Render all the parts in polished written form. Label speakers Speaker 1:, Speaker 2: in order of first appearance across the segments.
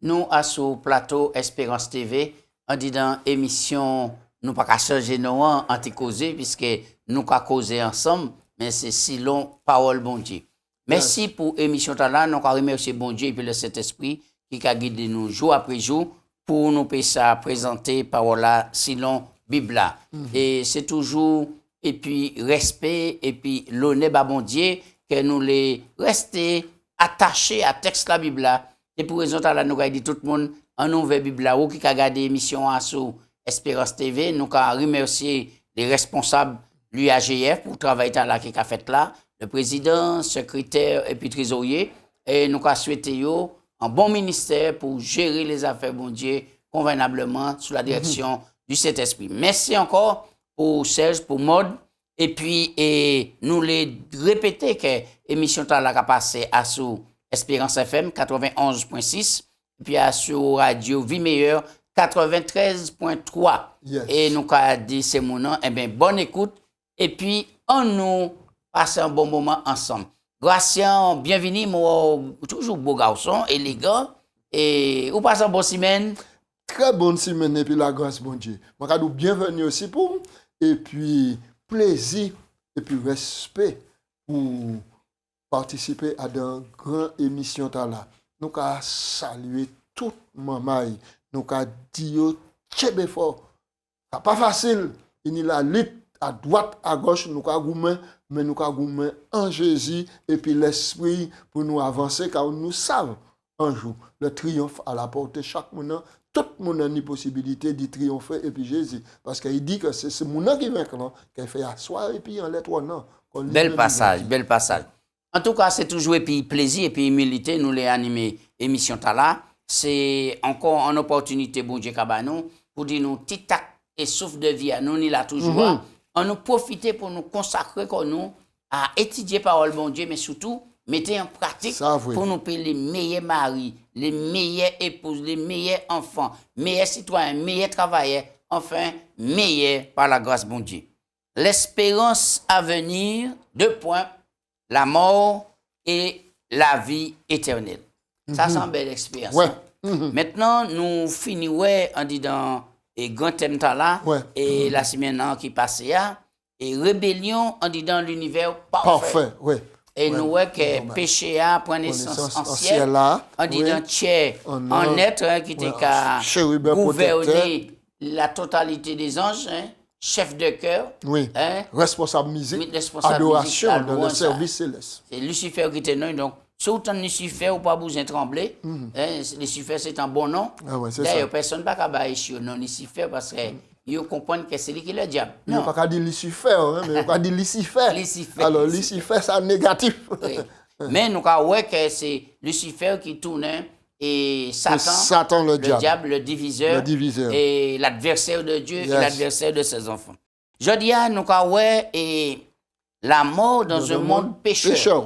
Speaker 1: nous à ce plateau Espérance TV, en disant émission, nous pas qu'à changer nos en causer puisque nous qu'à causer ensemble, mais c'est si long, parole bon Dieu. Merci pour l'émission là, nous remercier bon Dieu et puis le Saint-Esprit qui a guidé nous jour après jour pour nous présenter parole là, si long, Bible là. Et c'est toujours, et puis respect, et puis l'honneur à bon Dieu, que nous les rester attachés à texte la Bible là. Et pour raison là, nous avons dit tout le monde, en nouvelle Bible là, ou qui a regardé l'émission sur Espérance TV, nous avons remercié les responsables l'UAGF pour le travail là qui a fait là, le président, secrétaire et puis trésorier, et nous avons souhaité un bon ministère pour gérer les affaires bon Dieu convenablement sous la direction du Saint-Esprit. Merci encore pour Serge, pour Maud, et puis nous les répéter que l'émission là a passé à sous Espérance FM 91.6 et puis à sur Radio Vie Meilleure 93.3. Yes. Et nous avons dit c'est mon nom, eh bien bonne écoute et puis on nous passe un bon moment ensemble. Gracien, bienvenue, moi toujours beau garçon, élégant et vous passez un bon semaine.
Speaker 2: Très bonne semaine et puis la grâce bon Dieu. Moi cadeau bienvenue aussi pour et puis plaisir et puis respect pour participer à une grande émission là. Nous avons salué tout maman, nous avons dit tchébé fort. C'est pas facile, il y a la lutte à droite à gauche, nous avons mais nous avons en Jésus et puis l'esprit pour nous avancer car nous savons un jour le triomphe à la portée chaque moment. Tout le monde a une possibilité d'y triompher et puis Jésus parce qu'il dit que c'est ce monde qui vaincre qui fait asseoir et puis en lettre non.
Speaker 1: Bel passage. En tout cas, c'est toujours et puis plaisir et puis humilité nous les animer émission là. C'est encore une opportunité bon Dieu cabanon pour dire nous tic tac et souffle de vie à nous ni là toujours. On nous profiter pour nous consacrer comme nous à étudier parole bon Dieu mais surtout mettez en pratique pour nous payer les meilleurs maris, les meilleures épouses, les meilleurs enfants, meilleurs citoyens, meilleurs travailleurs, enfin meilleurs par la grâce bon Dieu. L'espérance à venir, 2 points, la mort et la vie éternelle. Ça, c'est une belle expérience.
Speaker 2: Ouais.
Speaker 1: Maintenant, nous finissons en disant et grand thème là et la semaine qui passait et rébellion en disant l'univers parfait.
Speaker 2: Ouais.
Speaker 1: Et nous voyons que péché a pris naissance en ciel là, en disant tiers, en être qui était qu'à gouverner la totalité des anges, chef de chœur,
Speaker 2: responsable musique, adoration dans le service céleste.
Speaker 1: C'est Lucifer qui était non, donc si autant Lucifer ou pas besoin de trembler, Lucifer c'est un bon nom. D'ailleurs personne ne peut pas sur non Lucifer parce que ils comprennent que c'est lui qui est le diable.
Speaker 2: Non, il ne pas dire Lucifer, mais il pas dire Lucifer. Alors Lucifer c'est négatif.
Speaker 1: Oui. Mais nous avons que c'est Lucifer qui tourne et Satan
Speaker 2: le
Speaker 1: diable, le diviseur, et l'adversaire de Dieu et l'adversaire de ses enfants. Je dis à nous avons et la mort dans un monde pécheur.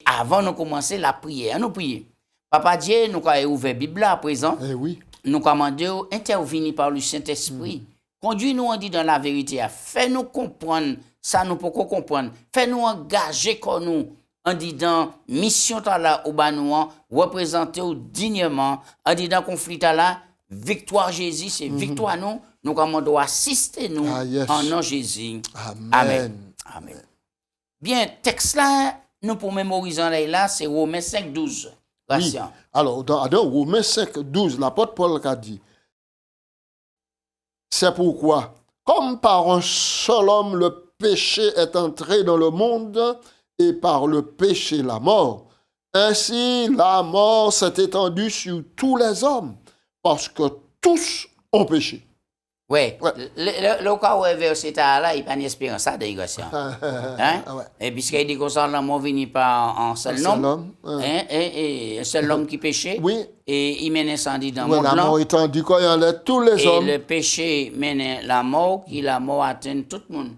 Speaker 1: Avant de commencer la prière, nous prions. Papa Dieu, nous avons ouvert la Bible à présent.
Speaker 2: Oui.
Speaker 1: Nous commandons intervenir par le Saint-Esprit. Conduis-nous en dit dans la vérité. Fais-nous comprendre ça nous pouvons comprendre. Fais-nous engager comme nous en disant mission là au banouan représenter dignement en disant conflit là victoire Jésus c'est victoire nous commandons assister nous en nom Jésus. Amen. Bien texte là nous pour mémoriser là c'est Romains 5:12.
Speaker 2: Oui. Alors, dans Romains 5:12, l'apôtre Paul a dit, c'est pourquoi, comme par un seul homme le péché est entré dans le monde, et par le péché la mort, ainsi la mort s'est étendue sur tous les hommes, parce que tous ont péché.
Speaker 1: Oui, le cas où le verset là, il n'y a pas d'espérance de digression. Et puisqu'il dit que ça, l'amour vient par un seul homme, et un seul homme qui péchait, et il mène incendie dans le monde.
Speaker 2: La mort étendue quand il y a tous les hommes.
Speaker 1: Et le péché mène la mort, qui la mort atteint tout le monde.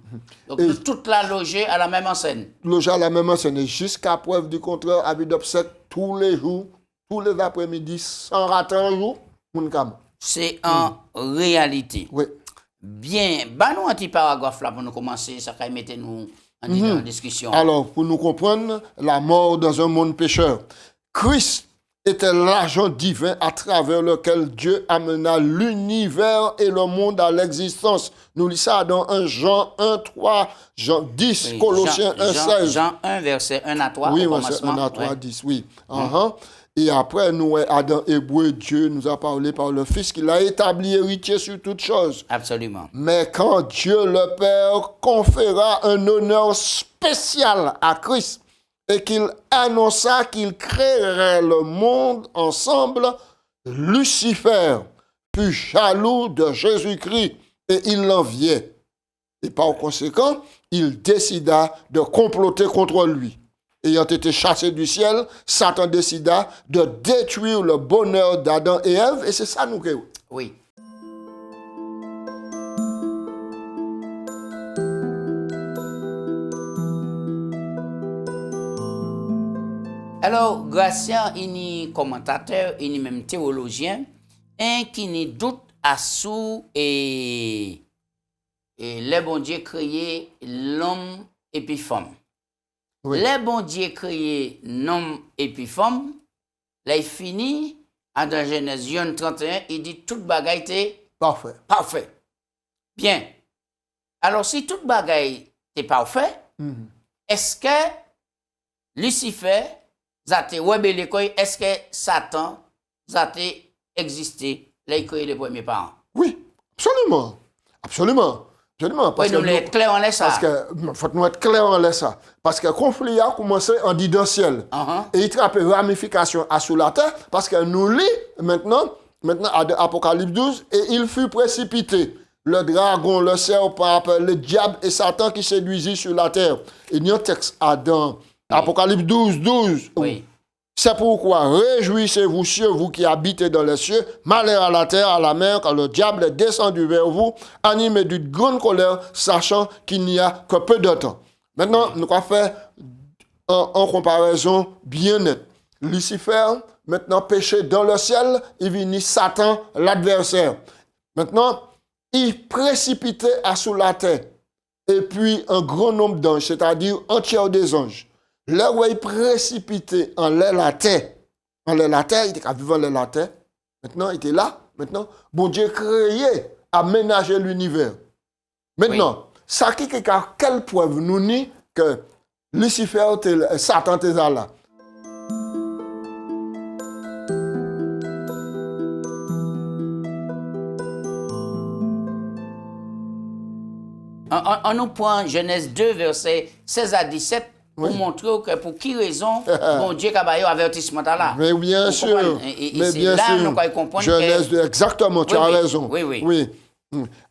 Speaker 1: Donc toute la logée à la même enseigne.
Speaker 2: Logée à la même enseigne, et jusqu'à preuve du contraire, avis d'obsèque tous les jours, tous les après-midi, sans rater un jour, mon cam.
Speaker 1: C'est en réalité.
Speaker 2: Oui.
Speaker 1: Bien, nous un petit paragraphe là pour nous commencer, ça va mettre nous en discussion.
Speaker 2: Alors, pour nous comprendre, la mort dans un monde pécheur. Christ était l'agent divin à travers lequel Dieu amena l'univers et le monde à l'existence. Nous lisons ça dans 1 Jean 1, 3, Jean 10,
Speaker 1: Oui,
Speaker 2: Colossiens 1, 16.
Speaker 1: Jean 1, verset 1 à 3
Speaker 2: Oui,
Speaker 1: au
Speaker 2: verset
Speaker 1: commencement.
Speaker 2: 1 à 3,
Speaker 1: Ouais.
Speaker 2: 10, oui. Et après, nous, Adam Hébreu, Dieu nous a parlé par le Fils qu'il a établi héritier sur toutes choses.
Speaker 1: Absolument.
Speaker 2: Mais quand Dieu le Père conféra un honneur spécial à Christ et qu'il annonça qu'il créerait le monde ensemble, Lucifer fut jaloux de Jésus-Christ et il l'enviait. Et par conséquent, il décida de comploter contre lui. Ayant été chassé du ciel, Satan décida de détruire le bonheur d'Adam et Ève, et c'est ça nous créons.
Speaker 1: Oui. Alors, Gratien, il est commentateur, il est même théologien, et qui ne doute à sous et les bon Dieu créé l'homme et puis femme.
Speaker 2: Oui.
Speaker 1: Les bon Dieu créé l'homme et puis femme, là il finit, dans Genèse 31, il dit toute bagaille était
Speaker 2: Parfait.
Speaker 1: parfait. Bien. Alors, si toute bagaille est parfait, est-ce que Lucifer, est-ce que Satan, a existé, là, il crée les premiers parents?
Speaker 2: Oui, absolument. Absolument. Absolument.
Speaker 1: Oui, nous sommes clairs en ça.
Speaker 2: Parce que, faut nous être clair en ça. Parce que le conflit a commencé en distanciel. Et il trappe ramification à sous la terre, parce que nous lit maintenant à Apocalypse 12, et il fut précipité. Le dragon, le serpent, le diable et Satan qui séduisit sur la terre. Et il y a un texte dans Apocalypse 12, 12.
Speaker 1: Oui.
Speaker 2: C'est pourquoi réjouissez-vous, cieux, vous qui habitez dans les cieux, malheur à la terre, à la mer, quand le diable est descendu vers vous, animé d'une grande colère, sachant qu'il n'y a que peu de temps. Maintenant, nous allons faire en comparaison bien nette. Lucifer, maintenant péché dans le ciel, il vient Satan, l'adversaire. Maintenant, il précipitait à sous la terre, et puis un grand nombre d'anges, c'est-à-dire un tiers des anges. Là où il précipité en l'air la terre, il était vivant en l'air la terre. Maintenant, il était là. Maintenant, bon Dieu créé, aménagé l'univers. Maintenant, ça qui est quelle preuve nous dit que Lucifer, Satan était là.
Speaker 1: On nous prend Genèse 2, verset 16 à 17, pour montrer que pour qui raison, bon Dieu a eu avertissement là.
Speaker 2: Mais bien sûr.
Speaker 1: Mais bien
Speaker 2: là,
Speaker 1: sûr. Nous comprendre
Speaker 2: Genèse 2, exactement, tu as raison.
Speaker 1: Oui.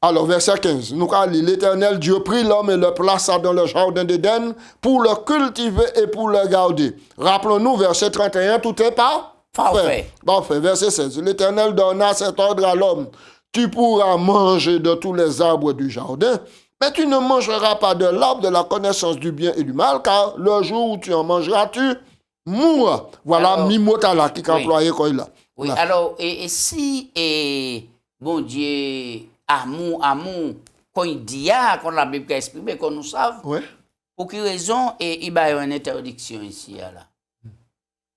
Speaker 2: Alors, verset 15. Nous allons lire. L'Éternel Dieu prit l'homme et le plaça dans le jardin d'Éden pour le cultiver et pour le garder. Rappelons-nous, verset 31, tout est parfait. Parfait. Verset 16. L'Éternel donna cet ordre à l'homme. Tu pourras manger de tous les arbres du jardin, mais tu ne mangeras pas de l'arbre de la connaissance du bien et du mal, car le jour où tu en mangeras, tu mourras. Voilà, Mimotala qui a employé quoi là.
Speaker 1: Oui, alors, et si, bon Dieu, amour, quand il dit, quand la Bible a exprimé, qu'on nous savent, pour quelle raison, il y a une interdiction ici, là?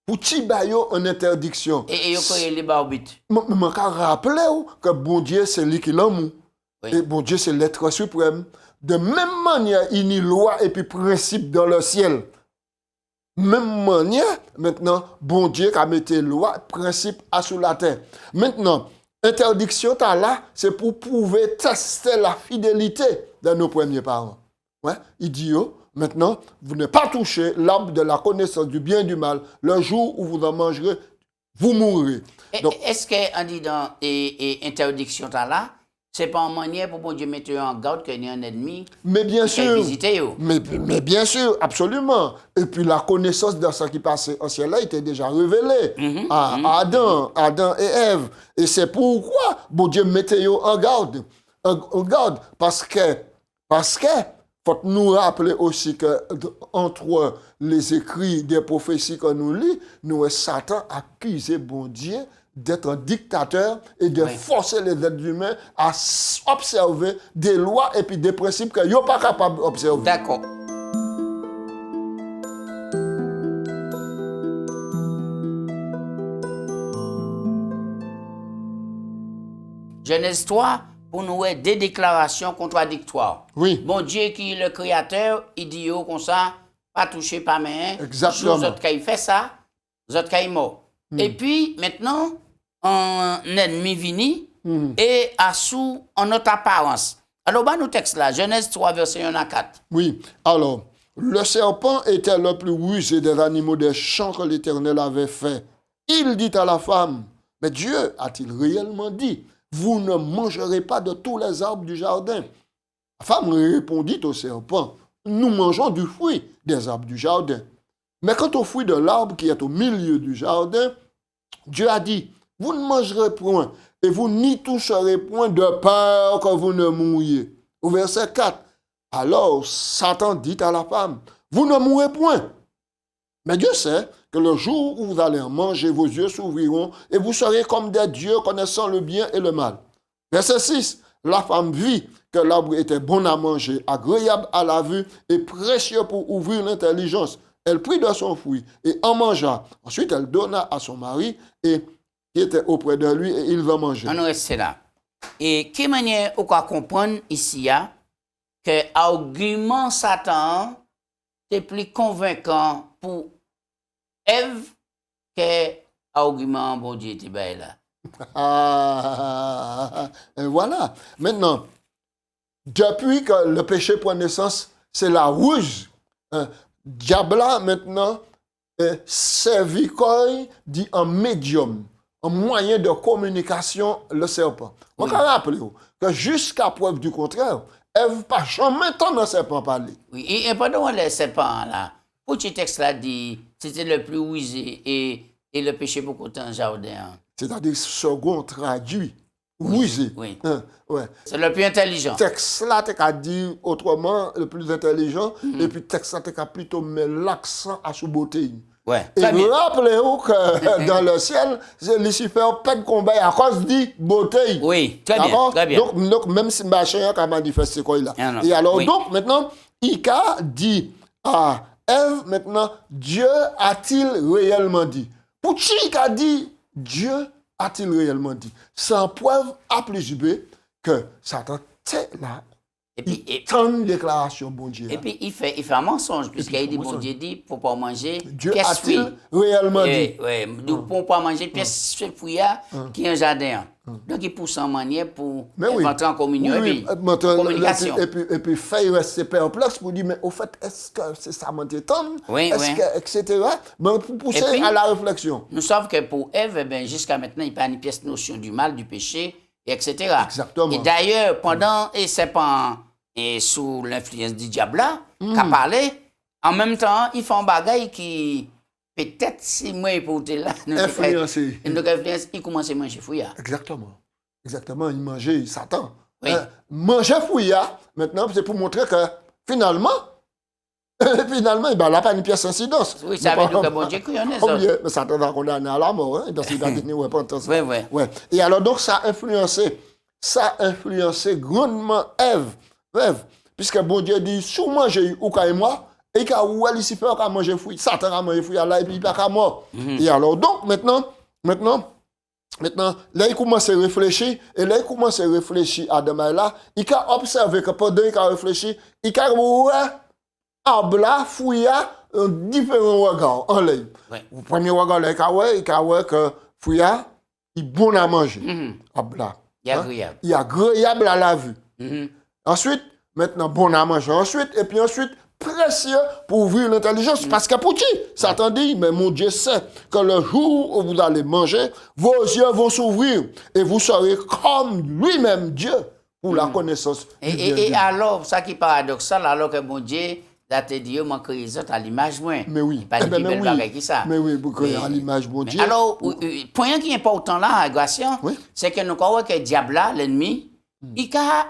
Speaker 2: Pour Tibayo, une interdiction.
Speaker 1: Et il y a les barbites.
Speaker 2: Je me rappelle que bon Dieu, c'est lui qui l'amour. Et bon Dieu, c'est l'être suprême. De même manière, il y a une loi et puis principe dans le ciel. Même manière, maintenant, bon Dieu a mis loi, principe à sous la terre. Maintenant, interdiction là, c'est pour prouver, tester la fidélité de nos premiers parents. Il dit, maintenant, vous ne pas toucher l'arbre de la connaissance du bien et du mal. Le jour où vous en mangerez, vous mourrez.
Speaker 1: Est-ce qu'on dit dans interdiction là, c'est pas une manière pour bon Dieu mettre en garde qu'il y a un ennemi qui a visité?
Speaker 2: Mais bien sûr, absolument. Et puis la connaissance de ce qui passait au ciel là était déjà révélée à Adam et Ève. Et c'est pourquoi bon Dieu mettait en garde. En garde. Parce que faut nous rappeler aussi que entre les écrits des prophéties que nous lisons, nous Satan accusé bon Dieu d'être un dictateur et de forcer les êtres humains à observer des lois et puis des principes qu'ils ne sont pas capables d'observer.
Speaker 1: D'accord. Genèse 3, pour nous voir des déclarations contradictoires.
Speaker 2: Oui.
Speaker 1: Bon Dieu qui est le créateur, il dit yo comme ça, pas touché par main.
Speaker 2: Exactement.
Speaker 1: Vous autres qui fait ça, vous autres qui mort. Et puis maintenant, un ennemi vini et assout en notre apparence. Alors, bah, nous texte là, Genèse 3, verset 1 à 4.
Speaker 2: Oui. Alors, le serpent était le plus rusé des animaux des champs que l'Éternel avait fait. Il dit à la femme, mais Dieu a-t-il réellement dit, vous ne mangerez pas de tous les arbres du jardin? La femme répondit au serpent, nous mangeons du fruit des arbres du jardin. Mais quant au fruit de l'arbre qui est au milieu du jardin, Dieu a dit, vous ne mangerez point et vous n'y toucherez point de peur que vous ne mouriez. Au verset 4, alors Satan dit à la femme, vous ne mourrez point. Mais Dieu sait que le jour où vous allez en manger, vos yeux s'ouvriront et vous serez comme des dieux connaissant le bien et le mal. Verset 6, la femme vit que l'arbre était bon à manger, agréable à la vue et précieux pour ouvrir l'intelligence. Elle prit de son fruit et en mangea. Ensuite, elle donna à son mari et qui était auprès de lui et il va manger.
Speaker 1: On reste là. Et quelle manière on peut comprendre ici que l'argument Satan est plus convaincant pour Ève que l'argument bon Dieu était là.
Speaker 2: Et voilà. Maintenant, depuis que le péché prend naissance, c'est la ruse. Diabla, maintenant, servi comme dit un médium, un moyen de communication, le serpent. On peut rappeler que jusqu'à preuve du contraire, Ève pas jamais entendre le serpent parler.
Speaker 1: Oui, et pendant les serpents là, pour ce texte là dit, c'était le plus rusé et le péché beaucoup dans le jardin.
Speaker 2: C'est-à-dire second traduit, rusé.
Speaker 1: Oui.
Speaker 2: Ouais.
Speaker 1: C'est le plus intelligent.
Speaker 2: Texte là, tu as dit autrement, le plus intelligent, et puis texte là, tu as plutôt mis l'accent à sous beauté.
Speaker 1: Ouais.
Speaker 2: Et rappelez-vous que dans le ciel, Lucifer pas de combat à cause de beauté.
Speaker 1: Oui, très bien, très bien.
Speaker 2: Donc même si machin a manifesté quoi là.
Speaker 1: Ah,
Speaker 2: et alors,
Speaker 1: oui.
Speaker 2: donc, maintenant, Ika dit à Ève, maintenant, Dieu a-t-il réellement dit? Pour qui Ika dit, Dieu a-t-il réellement dit? Sans preuve A plus B que Satan était là.
Speaker 1: Et puis,
Speaker 2: une déclaration, bon Dieu.
Speaker 1: Et puis, il fait un mensonge, puisqu'il dit, bon Dieu dit, faut pas manger.
Speaker 2: Dieu a-t-il réellement dit?
Speaker 1: Oui, nous ne pouvons pas manger pièce de fruits qui est un jardin. Donc, il pousse en manière pour rentrer en communion.
Speaker 2: Oui,
Speaker 1: communication.
Speaker 2: Et puis, fait rester perplexe pour dire, mais au fait, est-ce que c'est ça mon téton?
Speaker 1: Oui,
Speaker 2: est-ce que, etc. Mais pour pousser
Speaker 1: puis,
Speaker 2: à la réflexion.
Speaker 1: Nous savons que pour Ève, jusqu'à maintenant, il n'y a pas une pièce de notion du mal, du péché, etc.
Speaker 2: Exactement.
Speaker 1: Et d'ailleurs, pendant et serpent et sous l'influence du diable là, qu'a parlé, en même temps, il fait un bagage qui peut-être si moi pour là,
Speaker 2: influencé.
Speaker 1: Il commence à manger fouilla.
Speaker 2: Exactement. Exactement, il mangeait Satan.
Speaker 1: Oui.
Speaker 2: Manger fouilla, maintenant, c'est pour montrer que finalement, il n'a pas une pièce d'incidence.
Speaker 1: Oui, ça veut dire que bon Dieu connaît ça.
Speaker 2: Mais Satan va condamner à la mort, parce qu'il a donné repentance.
Speaker 1: Oui.
Speaker 2: Ouais. Et alors, donc, ça a influencé grandement Ève, puisque bon Dieu dit, si vous mangez ou et moi, et quand vous allez Lucifer a mangé fruit, Satan a mangé fruit, là, et puis il n'a pas mort. Et alors, donc, maintenant, là, il commence à réfléchir, et là, il commence à réfléchir à demain là, il a observé que pendant qu'il a réfléchi, il a abla, fouilla, différents regards en l'air. Le premier regard, là, il a vu que fouilla, il est bon à manger. Abla.
Speaker 1: Il est agréable.
Speaker 2: Il est agréable à la vue. Ensuite, maintenant, bon à manger. Ensuite, précieux pour ouvrir l'intelligence. Parce que pour qui? Satan dit, mais mon Dieu sait que le jour où vous allez manger, vos yeux vont s'ouvrir et vous serez comme lui-même Dieu pour la connaissance du bien.
Speaker 1: Et alors, ça qui est paradoxal, alors que mon Dieu, là, te dit, moi, créé ça à l'image, moi.
Speaker 2: Mais oui.
Speaker 1: Pas de belle bagaille qui ça.
Speaker 2: Mais oui, pour créer à l'image de mon Dieu.
Speaker 1: Alors, point qui est important là, Gratien, c'est que nous croyons que le diable là, l'ennemi, il a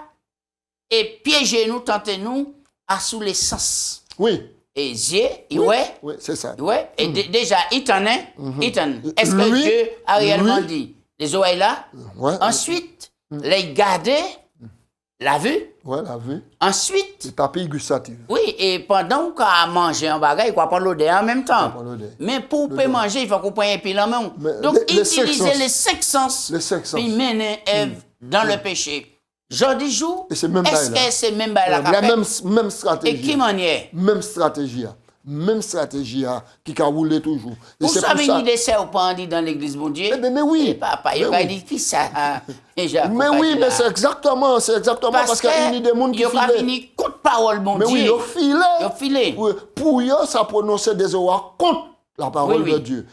Speaker 1: piégé nous, tenté nous, à sous les sens.
Speaker 2: Oui.
Speaker 1: Et yeux, ouais.
Speaker 2: Oui, c'est ça.
Speaker 1: Ouais. Et déjà, il t'en est. Est-ce que Dieu a réellement dit? Les oreilles là. Ensuite, les garder, la vue.
Speaker 2: Ouais, la vue.
Speaker 1: Ensuite.
Speaker 2: Les papilles gustatives.
Speaker 1: Oui, et pendant qu'on a mangé un bagage, il faut prendre l'odeur en même temps. Mais pour manger, il faut qu'on prenne un pile en main. Donc, utiliser les 5 sens.
Speaker 2: Les 5 sens.
Speaker 1: Puis mener Ève dans le péché. Jodi jour,
Speaker 2: Et c'est même
Speaker 1: est-ce
Speaker 2: bail là.
Speaker 1: que c'est même bail là
Speaker 2: La
Speaker 1: qu'a fait?
Speaker 2: même
Speaker 1: Et
Speaker 2: stratégie.
Speaker 1: qui manière?
Speaker 2: Même stratégie. Même stratégie qui a roulé toujours. Et
Speaker 1: Pour
Speaker 2: c'est
Speaker 1: ça,
Speaker 2: pour ça.
Speaker 1: il des serpents dit dans l'église, mon Dieu.
Speaker 2: Mais oui.
Speaker 1: Et papa, il
Speaker 2: Mais
Speaker 1: a
Speaker 2: oui.
Speaker 1: dit qui ça?
Speaker 2: Mais oui, mais c'est exactement parce qu'il y a des gens qui
Speaker 1: il a
Speaker 2: filent.
Speaker 1: fini contre parole, mon
Speaker 2: Mais
Speaker 1: Dieu.
Speaker 2: oui, ils
Speaker 1: Ils filé.
Speaker 2: Pour eux, ça prononçait des oies contre la parole de Dieu.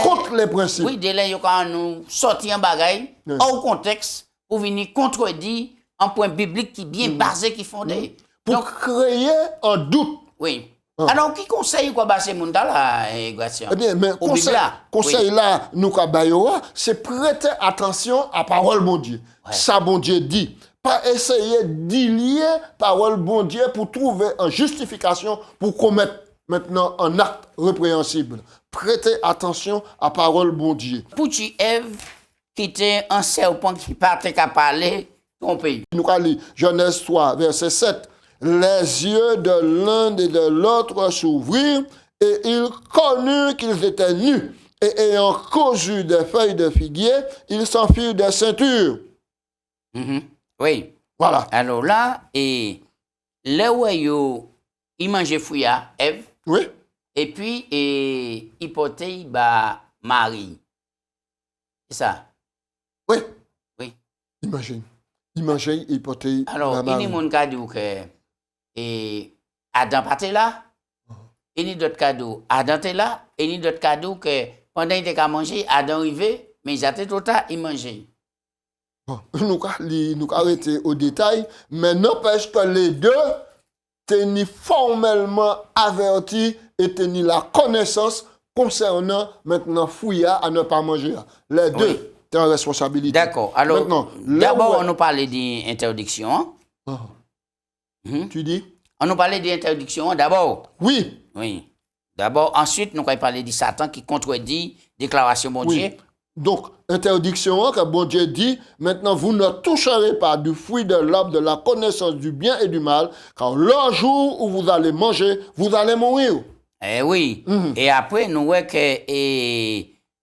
Speaker 2: Contre les principes.
Speaker 1: Oui, délai, ils ont nous sorti en bagaille, hors contexte, pour venir contredire un point biblique qui est bien basé, qui fondé.
Speaker 2: Pour créer un doute.
Speaker 1: Oui. Alors, qui conseille quoi, bah, ces gens là, Gratien?
Speaker 2: Eh bien, mais conseil là, nous, c'est prêter attention à parole bon Dieu.
Speaker 1: Ouais.
Speaker 2: Ça, bon Dieu dit. Pas essayer d'y lier parole bon Dieu pour trouver une justification pour commettre maintenant un acte répréhensible. Prêtez attention à parole bon Dieu.
Speaker 1: Pour tu Ève, qui était un serpent qui partait qu'à parler, trompé.
Speaker 2: Nous allons lire Genèse 3, verset 7. Les yeux de l'un et de l'autre s'ouvrirent et ils connurent qu'ils étaient nus. Et ayant cousu des feuilles de figuier, ils s'enfuirent des ceintures.
Speaker 1: Oui.
Speaker 2: Voilà.
Speaker 1: Alors là, et là où il mangeait fouilla, Ève,
Speaker 2: Oui.
Speaker 1: et puis il portait bah, Marie. C'est ça?
Speaker 2: Oui.
Speaker 1: Oui.
Speaker 2: Imagine, il portait
Speaker 1: Alors,
Speaker 2: la
Speaker 1: il y a
Speaker 2: Marie.
Speaker 1: des gens qui disent que Adam pas là, il y a d'autres cadeaux. Adam était là, et il y a d'autres cadeaux que pendant qu'il était à manger, Adam arrivait, mais il était trop tard, il mangeait.
Speaker 2: Bon, nous allons arrêter au détail, mais n'empêche que les deux tenaient formellement avertis et tenaient la connaissance concernant maintenant fouilla à ne pas manger. Les deux, c'est une responsabilité.
Speaker 1: D'accord. Alors,
Speaker 2: maintenant,
Speaker 1: d'abord, on nous parlait d'interdiction.
Speaker 2: Tu dis?
Speaker 1: On nous parlait d'interdiction d'abord.
Speaker 2: Oui.
Speaker 1: Oui. D'abord, ensuite, nous allons parler de Satan qui contredit déclaration bon Dieu.
Speaker 2: Donc, interdiction que bon Dieu dit, maintenant vous ne toucherez pas du fruit de l'arbre de la connaissance du bien et du mal, car le jour où vous allez manger, vous allez mourir.
Speaker 1: Eh oui. Et après, nous voyons que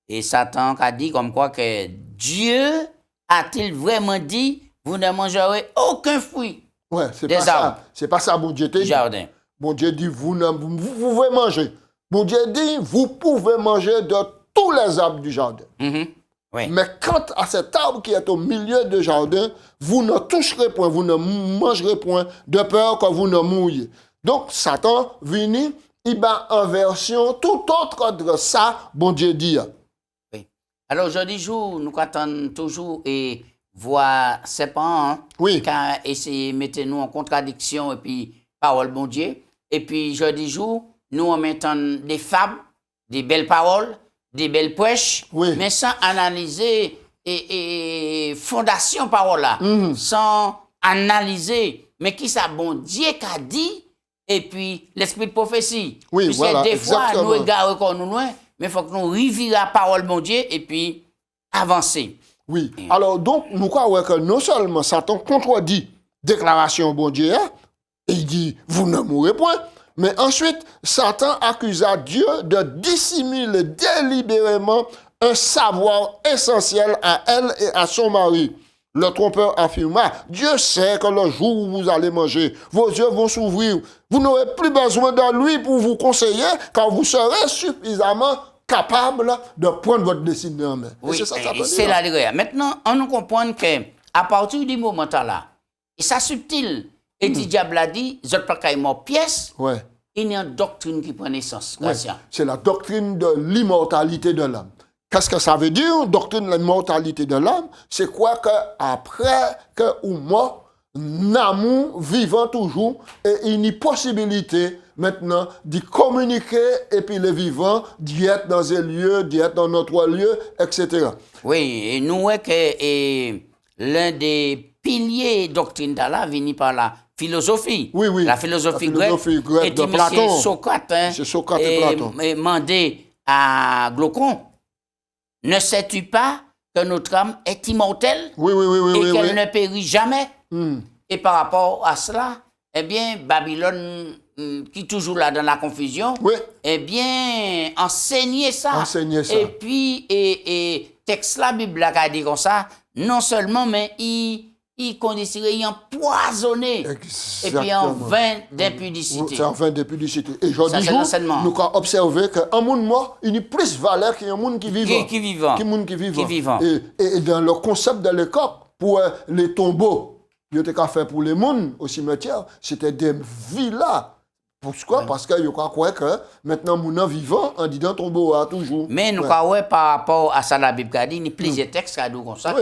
Speaker 1: et Satan a dit comme quoi que Dieu a-t-il vraiment dit, vous ne mangerez aucun fruit
Speaker 2: Ouais, c'est
Speaker 1: des
Speaker 2: pas ça.
Speaker 1: arbres
Speaker 2: C'est pas ça, bon Dieu te
Speaker 1: du
Speaker 2: dit.
Speaker 1: jardin.
Speaker 2: Bon Dieu dit, vous pouvez manger. Bon Dieu dit, vous pouvez manger de tous les arbres du jardin.
Speaker 1: Oui.
Speaker 2: Mais quant à cet arbre qui est au milieu du jardin, vous ne toucherez point, vous ne mangerez point, de peur que vous ne mouriez. Donc, Satan vient, il bat en version tout autre de ça, bon Dieu dit.
Speaker 1: Oui. Alors, aujourd'hui, nous attendons toujours et voir ces parents qui essayer de mettre nous en contradiction et puis parole bon Dieu. Et puis, aujourd'hui, nous en mettant des fables, des belles paroles, des belles prêches, mais sans analyser et fondation parole là, sans analyser, mais qui ça bon Dieu qu'a dit, et puis l'esprit de prophétie.
Speaker 2: Oui,
Speaker 1: puisque
Speaker 2: voilà,
Speaker 1: des fois,
Speaker 2: exactement.
Speaker 1: nous regardons comme nous loin, mais il faut que nous revions la parole bon Dieu et puis avancer.
Speaker 2: Oui. Alors, donc, nous croyons que non seulement Satan contredit déclaration bon Dieu, et il dit, vous ne mourrez point, mais ensuite, Satan accusa Dieu de dissimuler délibérément un savoir essentiel à elle et à son mari. Le trompeur affirma, Dieu sait que le jour où vous allez manger, vos yeux vont s'ouvrir. Vous n'aurez plus besoin de lui pour vous conseiller, car vous serez suffisamment capable de prendre votre décision en main.
Speaker 1: Oui,
Speaker 2: Et
Speaker 1: c'est la rigueur. Maintenant, on nous comprend que à partir du moment là, et ça subtil, et le diable a dit, je ne peux pas mort pièce.
Speaker 2: Ouais.
Speaker 1: Il y a une doctrine qui prend naissance.
Speaker 2: Ouais. C'est la doctrine de l'immortalité de l'âme. Qu'est-ce que ça veut dire, doctrine de l'immortalité de l'âme? C'est quoi que après que ou mort, l'amour vivant toujours, et il y a une possibilité maintenant d'y communiquer, et puis les vivants d'y être dans un lieu, d'y être dans notre lieu, etc.
Speaker 1: Oui, et nous voyons que l'un des piliers doctrine là vient par la philosophie.
Speaker 2: Oui, oui.
Speaker 1: La philosophie
Speaker 2: grecque
Speaker 1: et
Speaker 2: de Platon.
Speaker 1: Socrate,
Speaker 2: C'est Socrate et Platon.
Speaker 1: Et demandé à Glaucon, ne sais-tu pas que notre âme est immortelle
Speaker 2: Oui,
Speaker 1: et qu'elle ne périt jamais? Et par rapport à cela, eh bien, Babylone, qui est toujours là dans la confusion, eh bien, enseignez ça.
Speaker 2: Enseignez ça.
Speaker 1: Et puis, texte la Bible a dit comme ça, non seulement, mais il conditionné, il empoisonné. Et puis en vain d'impudicité.
Speaker 2: C'est en vain d'impudicité. Et aujourd'hui, nous avons observé qu'un monde mort, il a plus valeur qu'un monde qui vivant.
Speaker 1: Qui vivant.
Speaker 2: Et dans le concept de l'époque, pour les tombeaux, il y a fait pour les mondes au cimetière, c'était des villas. Pourquoi? Parce que je crois que maintenant, mon vivant, en disant tombeau a toujours.
Speaker 1: Mais nous croyons par rapport à ça, la Bible a dit, il y a plusieurs textes qui disent comme ça.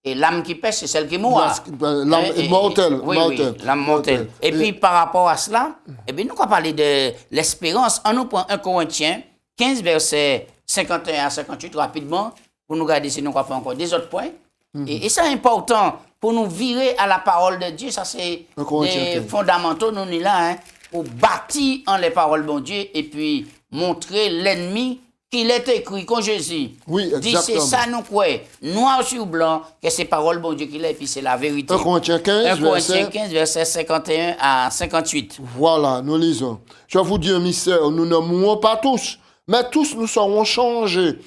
Speaker 1: Et l'âme qui pêche, c'est celle qui mourra.
Speaker 2: L'âme mortelle.
Speaker 1: Oui, l'âme mortelle. Et puis, par rapport à cela, eh bien, nous allons parler de l'espérance. On nous prend 1 Corinthiens 15, versets 51 à 58, rapidement, pour nous garder si nous avons encore des autres points. Et c'est important pour nous virer à la parole de Dieu. Ça, c'est des fondamentaux, nous, là, pour bâtir en les paroles de Dieu et puis montrer l'ennemi qu'il est écrit quand Jésus dit c'est ça nous croyons, noir sur blanc, que c'est parole bon Dieu qu'il est, et puis c'est la vérité.
Speaker 2: 1 Corinthiens 15,
Speaker 1: verset 51 à 58.
Speaker 2: Voilà, nous lisons. Je vous dis un mystère, nous ne mourrons pas tous, mais tous nous serons changés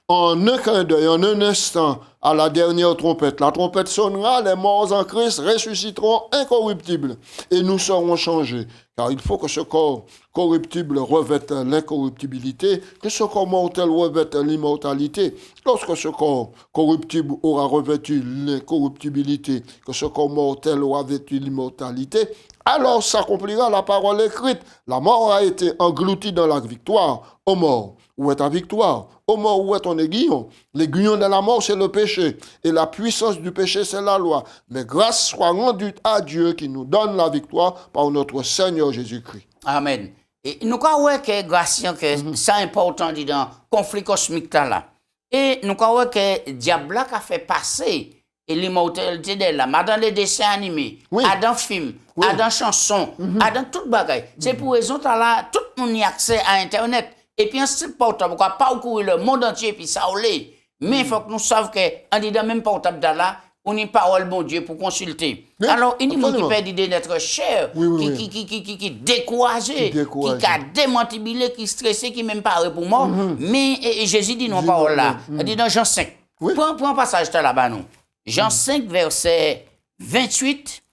Speaker 2: en un clin d'œil, en un instant, à la dernière trompette. La trompette sonnera, les morts en Christ ressusciteront incorruptibles et nous serons changés. Car il faut que ce corps corruptible revête l'incorruptibilité, que ce corps mortel revête l'immortalité. Lorsque ce corps corruptible aura revêtu l'incorruptibilité, que ce corps mortel aura vêtu l'immortalité, alors s'accomplira la parole écrite. La mort a été engloutie dans la victoire. Ô mort, où est ta victoire? Ô mort, où est ton aiguillon? L'aiguillon de la mort, c'est le péché. Et la puissance du péché, c'est la loi. Mais grâce soit rendue à Dieu qui nous donne la victoire par notre Seigneur Jésus-Christ.
Speaker 1: Amen. Et nous croyons que grâce que c'est important dans le conflit cosmique là. Et nous croyons que le diable a fait passer l'immortalité de l'âme, dans les dessins animés, dans les films, dans les chansons, dans tout le bagage. C'est pour raison que là, tout le monde a accès à Internet. Et puis, un style portable, pas parcourir le monde entier, puis ça olé. Mais il faut que nous sachions qu'en disant même portable là, on a une parole, bon Dieu, pour consulter. Alors, il y a des gens qui perdent l'idée d'être cher, qui découragé, qui a démantibilé, qui stressé, qui même pas pour moi. Mais Jésus dit nos paroles là. Il dit dans Jean 5. Prends un passage là-bas, nous. Jean 5, verset 28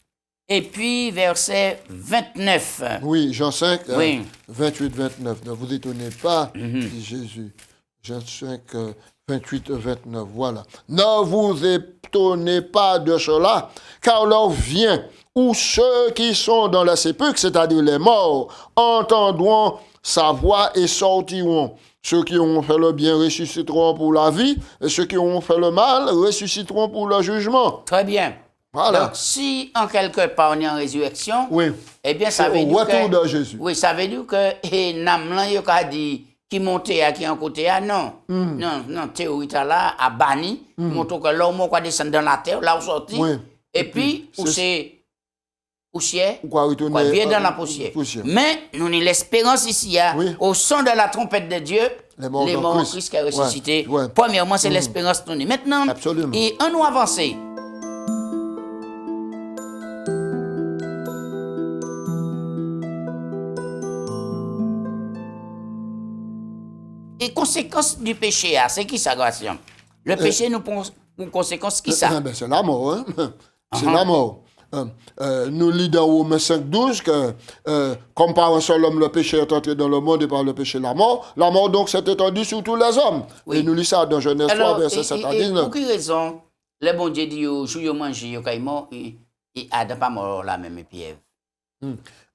Speaker 1: et puis verset 29.
Speaker 2: Oui, Jean 5, 28, 29. Ne vous étonnez pas, dit Jésus. Jean 5, 28, 29, voilà. Ne vous étonnez pas de cela, car l'heure vient où ceux qui sont dans la sépulcre, c'est-à-dire les morts, entendront sa voix et sortiront. Ceux qui ont fait le bien ressusciteront pour la vie, et ceux qui ont fait le mal ressusciteront pour le jugement.
Speaker 1: Très bien.
Speaker 2: Voilà.
Speaker 1: Donc, si en quelque part on est en résurrection, eh bien, ça veut dire
Speaker 2: retour de Jésus.
Speaker 1: Oui, ça veut dire que Namlan, il a dit qui montait à qui en côté à non. Non, théorie là, à banni, montre que l'homme va descendre dans la terre, là où sorti. Et puis, où c'est poussière, quoi vient dans la poussière. Mais nous avons l'espérance ici, au son de la trompette de Dieu, les morts en Christ qui a ressuscité. Premièrement, c'est l'espérance que nous avons. Maintenant, et on nous avance. Et conséquence du péché, c'est qui ça, Gratien? Le péché nous prend une conséquence qui ça?
Speaker 2: C'est la mort, hein? C'est la mort. Nous lisons dans Romains 5, 12 que, comme par un seul homme, le péché est entré dans le monde et par le péché, la mort donc s'est étendue sur tous les hommes. Et nous lisons ça dans Genèse 3, verset 7 à 19.
Speaker 1: Pour quelle raison, le bon Dieu dit, jour yo manger, yo kay mort, et Adam pas mort là même, et puis Ève.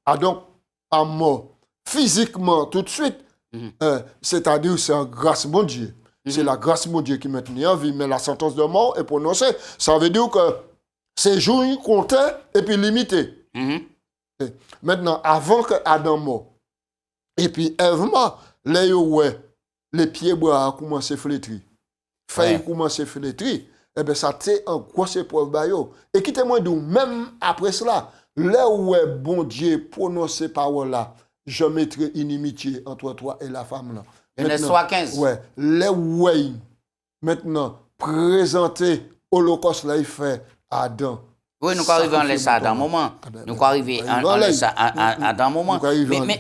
Speaker 2: Adam pas mort physiquement tout de suite, c'est-à-dire c'est la grâce de Dieu. C'est la grâce de Dieu qui maintenait en vie, mais la sentence de mort est prononcée. Ça veut dire que ces jours comptaient et puis limités. Maintenant, avant que Adam mort, et puis Ève mort, les pieds bois ont commencé à flétrir. Failli commencer à flétrir. Eh bien, ça c'est un grosse épreuve. Et quittez-moi d'où, même après cela, là où est bon Dieu prononcé parole là, je mettrai inimitié entre toi et la femme là.
Speaker 1: Genèse 3, 15.
Speaker 2: Les ouais, maintenant, présenter l'Holocauste là, il fait Adam.
Speaker 1: Oui, nous arrivons à laisser Adam un moment. Nous arrivons à laisser Adam un moment.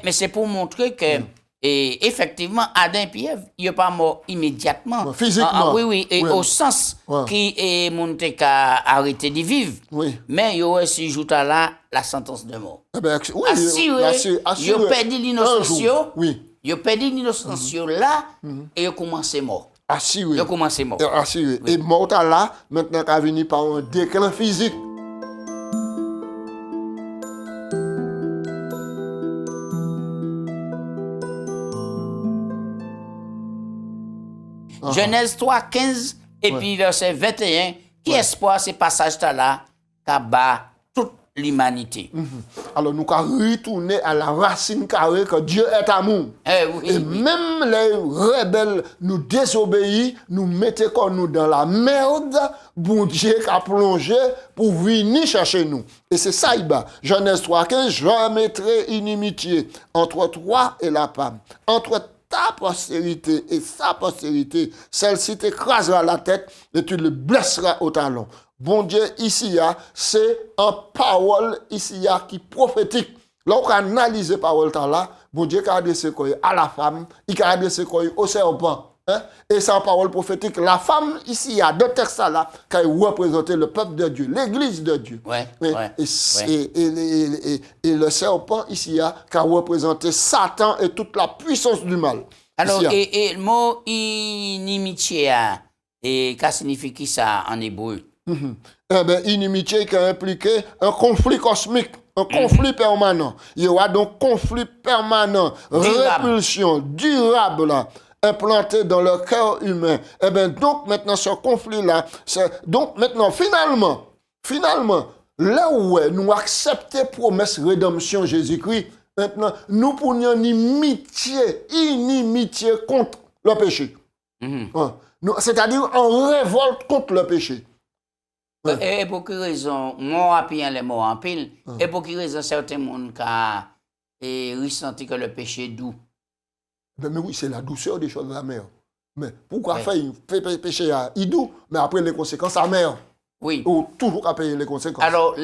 Speaker 1: Mais c'est pour montrer que Et effectivement, Adam et Ève, ils sont pas morts immédiatement.
Speaker 2: Physiquement.
Speaker 1: Oui, et
Speaker 2: Oui.
Speaker 1: au sens qui est monté qu'à arrêter de vivre.
Speaker 2: Oui.
Speaker 1: Mais ils ont aussi joué là la sentence de mort.
Speaker 2: Eh ben, oui,
Speaker 1: Assuré, ils ont perdu l'innocence.
Speaker 2: Oui.
Speaker 1: Ils ont perdu l'innocence là et ils ont commencé mort.
Speaker 2: Assuré.
Speaker 1: Ils ont commencé mort.
Speaker 2: Assuré. Et mort là, maintenant qu'a venu par un déclin physique.
Speaker 1: Genèse 3, 15 et puis verset 21, qui espoir ces passages là qu'a bat toute l'humanité.
Speaker 2: Alors nous allons retourner à la racine carrée que Dieu est amour. Et même les rebelles nous désobéissent, nous mettons comme nous dans la merde, bon Dieu qui a plongé pour venir chercher nous. Et c'est ça, il bat. Genèse 3,15, je mettrai une inimitié entre toi et la femme, entre ta postérité et sa postérité, celle-ci t'écrasera la tête et tu le blesseras au talon. Bon Dieu, ici, c'est un parole ici qui prophétique. Lorsqu'on analyse la parole là, bon Dieu a adressé à la femme, il a adressé au serpent. Et c'est une parole prophétique. La femme, ici, il y a deux textes là qui représentent le peuple de Dieu, l'église de Dieu. Et le serpent, ici, qui a représenté Satan et toute la puissance du mal.
Speaker 1: Alors, et le mot inimitié, et qu'a signifie qui ça en hébreu?
Speaker 2: Eh bien, inimitié qui a impliqué un conflit cosmique. Un conflit permanent. Il y aura donc conflit permanent, répulsion durable là, implanté dans le cœur humain. Eh bien, donc maintenant ce conflit-là, donc maintenant finalement, là où nous acceptons promesse rédemption Jésus-Christ, maintenant nous pourrions inimitié contre le péché. C'est-à-dire en révolte contre le péché.
Speaker 1: Et pour quelle raison, moi, les mots en pile, et pour quelle raison certains gens ont ressenti que le péché est doux?
Speaker 2: Mais oui, c'est la douceur des choses de la mer. Mais pourquoi faire péché il doux, mais après les conséquences amères?
Speaker 1: Oui.
Speaker 2: Ou toujours à payer les conséquences.
Speaker 1: Alors,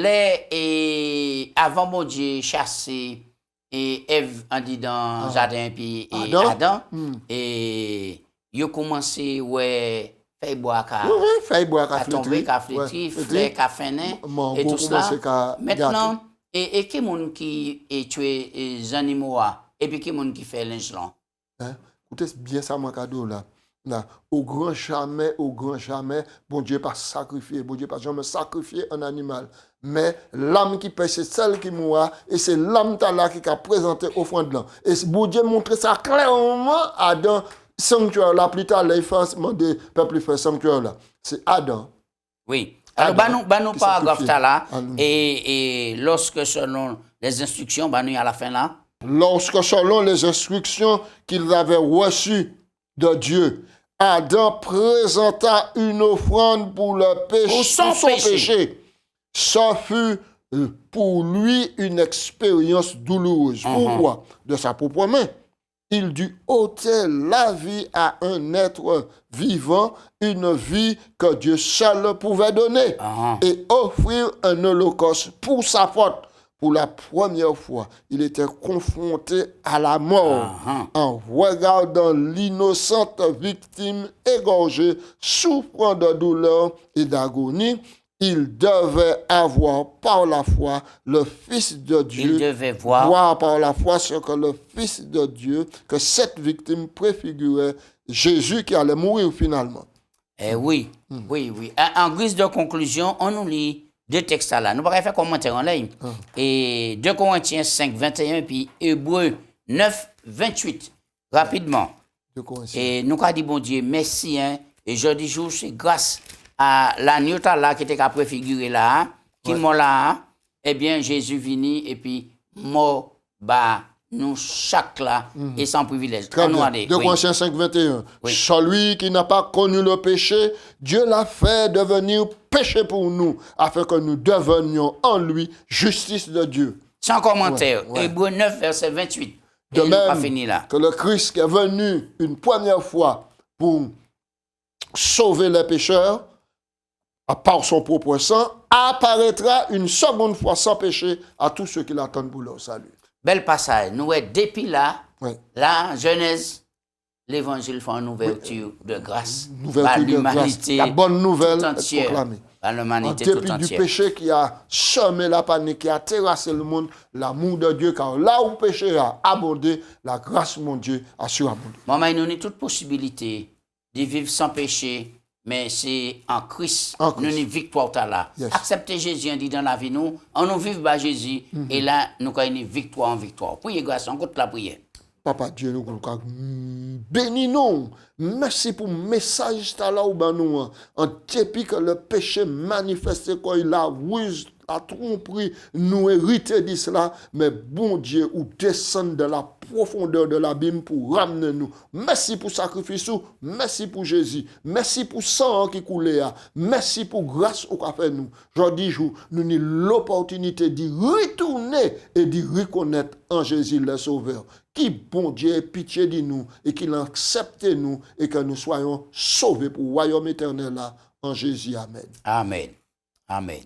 Speaker 1: avant mon Dieu chasser et Ève en dit dans jardin puis Adam, et ils ont commencé faire boire à tomber, à flétrir, faire à flétrir, et tout cela. Maintenant, et qui est-ce qui est tué les animaux, et puis qui est-ce qui fait linge là?
Speaker 2: Écoutez bien ça, mon cadeau là. Au grand jamais, bon Dieu pas sacrifié, bon Dieu pas jamais sacrifié un animal. Mais l'âme qui pêche, c'est celle qui mourra, et c'est l'âme là qui a présenté offrande là. Et bon Dieu montre ça clairement à dans sanctuaire là, plus tard, les femmes demandent peuple faire sanctuaire là. C'est Adam.
Speaker 1: Oui. Alors, nous paragraphe là, et lorsque selon les instructions, nous à la fin là.
Speaker 2: Lorsque selon les instructions qu'ils avaient reçues de Dieu, Adam présenta une offrande pour le péché, pour son péché. Ça fut pour lui une expérience douloureuse. Pourquoi? De sa propre main. Il dut ôter la vie à un être vivant, une vie que Dieu seul pouvait donner, et offrir un holocauste pour sa faute. Pour la première fois, il était confronté à la mort en regardant l'innocente victime égorgée, souffrant de douleur et d'agonie. Il devait avoir par la foi le Fils de Dieu.
Speaker 1: Il devait voir
Speaker 2: par la foi ce que le Fils de Dieu, que cette victime préfigurait Jésus qui allait mourir finalement.
Speaker 1: Oui. En guise de conclusion, on nous lit deux textes là. Nous allons faire commentaire en ligne. Et 2 Corinthiens 5, 21, puis Hébreux 9, 28. Rapidement. Et nous avons dit, bon Dieu, merci. Et jeudi jour, c'est grâce à la nuit là qui était préfigurée là, qui m'a là, eh bien, Jésus vini et puis mort, nous chaque là, et sans privilège.
Speaker 2: 2 Corinthiens 5, 21. Celui qui n'a pas connu le péché, Dieu l'a fait devenir péché pour nous, afin que nous devenions en lui justice de Dieu.
Speaker 1: Sans commentaire. Hébreux 9, verset 28.
Speaker 2: De même que le Christ qui est venu une première fois pour sauver les pécheurs, par son propre sang, apparaîtra une seconde fois sans péché à tous ceux qui l'attendent pour leur salut.
Speaker 1: Bel passage. Nous, depuis là,
Speaker 2: Ouais.
Speaker 1: La Genèse, l'évangile fait une ouverture de grâce.
Speaker 2: Une ouverture de grâce. La bonne nouvelle est proclamée.
Speaker 1: Par l'humanité
Speaker 2: En
Speaker 1: tout
Speaker 2: dépit du
Speaker 1: entière.
Speaker 2: péché qui a semé la panique, qui a terrassé le monde, l'amour de Dieu, car là où le péché a abondé, la grâce de mon Dieu a surabondé.
Speaker 1: Maman, nous avons toute possibilité de vivre sans péché, mais c'est en Christ,
Speaker 2: En Christ.
Speaker 1: nous avons une victoire là.
Speaker 2: Yes.
Speaker 1: Accepter Jésus, on dit dans la vie, nous vivons par Jésus, et là, nous avons une victoire en victoire. Priez grâce, on compte la prière.
Speaker 2: Papa Dieu, nous bénis nous. Merci pour le message là où nous en dépit que le péché manifesté quand il a ruse, la tromperie, nous hériter de cela, mais bon Dieu, ou descend de la profondeur de l'abîme pour ramener nous. Merci pour le sacrifice, merci pour Jésus, merci pour le sang qui coulait, merci pour la grâce qu'a fait nous. Aujourd'hui, nous avons l'opportunité de retourner et de reconnaître en Jésus le Sauveur. Qui, bon Dieu, ait pitié de nous et qu'il accepte nous et que nous soyons sauvés pour le royaume éternel là, en Jésus. Amen.
Speaker 1: Amen. Amen.